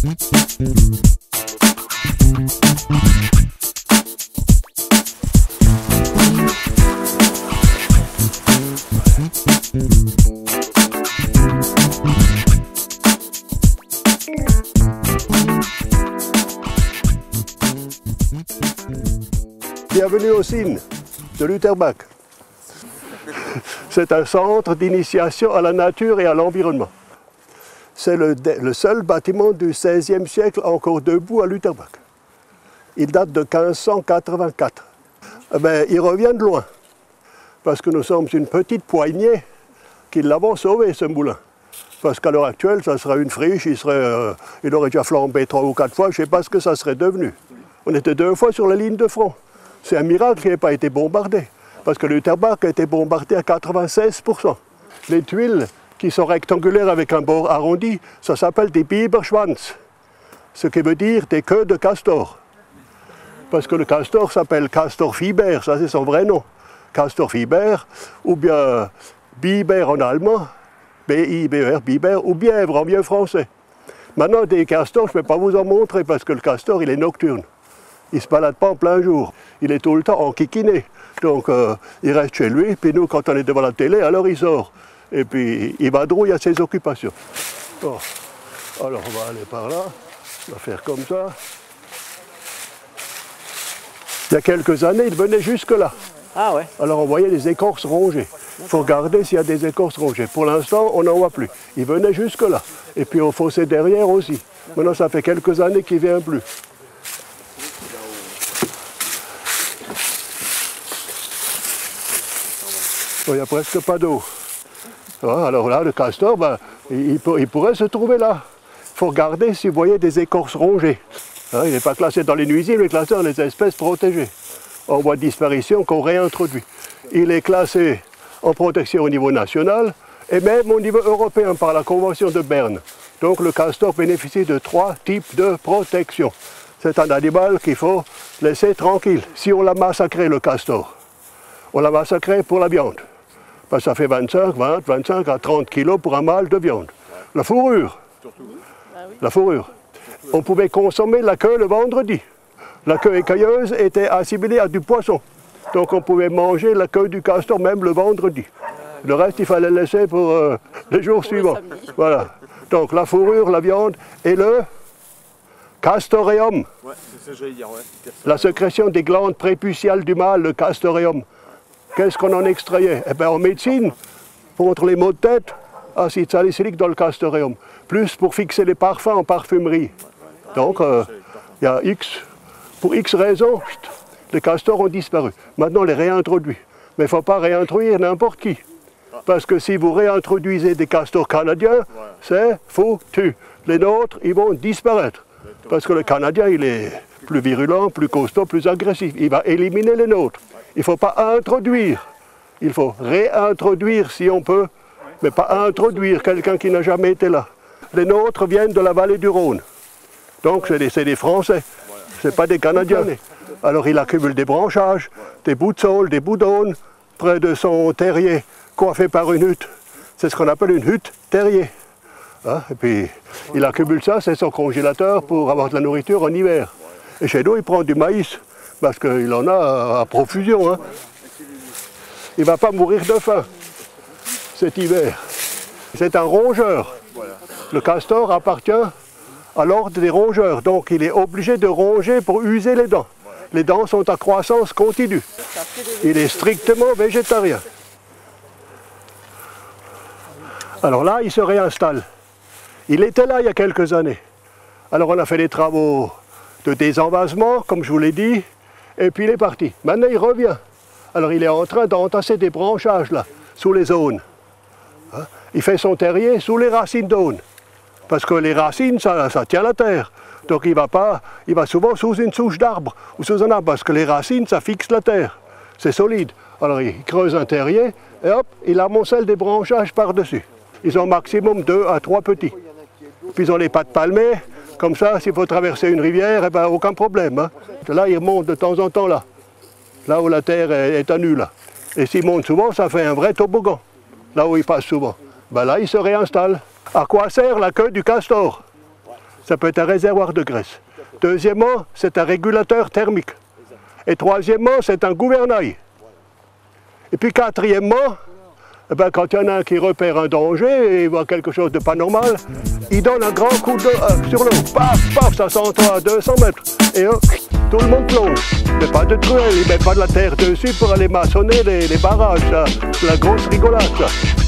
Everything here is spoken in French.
Bienvenue au CIN de Lutterbach. C'est un centre d'initiation à la nature et à l'environnement. C'est le seul bâtiment du XVIe siècle encore debout à Lutterbach. Il date de 1584. Mais il revient de loin, parce que nous sommes une petite poignée qui l'avons sauvé, ce moulin. Parce qu'à l'heure actuelle, ça serait une friche, il aurait déjà flambé 3 ou 4 fois, je ne sais pas ce que ça serait devenu. On était 2 fois sur la ligne de front. C'est un miracle qu'il n'ait pas été bombardé, parce que Lutterbach a été bombardé à 96%. Les tuiles qui sont rectangulaires avec un bord arrondi, ça s'appelle des Biberschwanz, ce qui veut dire des queues de castor. Parce que le castor s'appelle Castor Fiber, ça c'est son vrai nom. Castor Fiber, ou bien Biber en allemand, B-I-B-E-R, Biber, ou bièvre en vieux français. Maintenant, des castors, je ne peux pas vous en montrer, parce que le castor, il est nocturne. Il ne se balade pas en plein jour. Il est tout le temps enquiquiné. Donc, il reste chez lui. Puis nous, quand on est devant la télé, alors il sort. Et puis, il vadrouille à ses occupations. Bon. Alors, on va aller par là. On va faire comme ça. Il y a quelques années, il venait jusque-là. Ah ouais. Alors, on voyait des écorces rongées. Il faut regarder s'il y a des écorces rongées. Pour l'instant, on n'en voit plus. Il venait jusque-là. Et puis, au fossé derrière aussi. Maintenant, ça fait quelques années qu'il ne vient plus. Il n'y a presque pas d'eau. Alors là, le castor, il pourrait se trouver là. Il faut regarder si vous voyez des écorces rongées. Il n'est pas classé dans les nuisibles, il est classé dans les espèces protégées. En voie de disparition qu'on réintroduit. Il est classé en protection au niveau national et même au niveau européen par la Convention de Berne. Donc le castor bénéficie de 3 types de protection. C'est un animal qu'il faut laisser tranquille. Si on l'a massacré, le castor, on l'a massacré pour la viande. Parce que ça fait 25 à 30 kilos pour un mâle de viande. La fourrure. La fourrure. On pouvait consommer la queue le vendredi. La queue écailleuse était assimilée à du poisson. Donc on pouvait manger la queue du castor même le vendredi. Le reste, il fallait laisser pour les jours suivants. Voilà. Donc la fourrure, la viande et le castoreum. Ouais, c'est ça que j'allais dire, ouais. La sécrétion des glandes prépuciales du mâle, le castoreum. Qu'est-ce qu'on en extrayait? Eh bien, en médecine, contre les maux de tête, acide salicylique dans le castoreum. Plus pour fixer les parfums en parfumerie. Donc, il y a pour X raisons, les castors ont disparu. Maintenant, on les réintroduit. Mais il ne faut pas réintroduire n'importe qui. Parce que si vous réintroduisez des castors canadiens, c'est foutu. Les nôtres, ils vont disparaître. Parce que le Canadien, il est plus virulent, plus costaud, plus agressif. Il va éliminer les nôtres. Il ne faut pas introduire. Il faut réintroduire si on peut, mais pas introduire quelqu'un qui n'a jamais été là. Les nôtres viennent de la vallée du Rhône. Donc c'est des Français, ce n'est pas des Canadiens. Alors il accumule des branchages, des bouts de saule, des bouts d'aune, près de son terrier, coiffé par une hutte. C'est ce qu'on appelle une hutte terrier. Et puis il accumule ça, c'est son congélateur pour avoir de la nourriture en hiver. Et chez nous, il prend du maïs, parce qu'il en a à profusion. Il ne va pas mourir de faim cet hiver. C'est un rongeur. Le castor appartient à l'ordre des rongeurs, donc il est obligé de ronger pour user les dents. Les dents sont à croissance continue. Il est strictement végétarien. Alors là, il se réinstalle. Il était là il y a quelques années. Alors on a fait des travaux de désenvasement, comme je vous l'ai dit, et puis il est parti. Maintenant, il revient. Alors il est en train d'entasser des branchages là, sous les aunes. Il fait son terrier sous les racines d'aune. Parce que les racines, ça tient la terre. Donc il va souvent sous une souche d'arbre ou sous un arbre, parce que les racines, ça fixe la terre. C'est solide. Alors il creuse un terrier et hop, il amoncelle des branchages par-dessus. Ils ont maximum 2 à 3 petits. Puis ils ont les pattes palmées, comme ça, s'il faut traverser une rivière, eh ben, aucun problème. Là, ils montent de temps en temps là où la terre est à nu là. Et s'ils montent souvent, ça fait un vrai toboggan, là où ils passent souvent. Ben là, ils se réinstallent. À quoi sert la queue du castor? Ça peut être un réservoir de graisse. Deuxièmement, c'est un régulateur thermique. Et troisièmement, c'est un gouvernail. Et puis quatrièmement, eh ben, quand il y en a un qui repère un danger et il voit quelque chose de pas normal, il donne un grand coup sur l'eau. Paf, paf, ça s'entend à 200 mètres. Et tout le monde plonge. Mais pas de truelle, il ne met pas de la terre dessus pour aller maçonner les barrages. C'est la grosse rigolade, ça.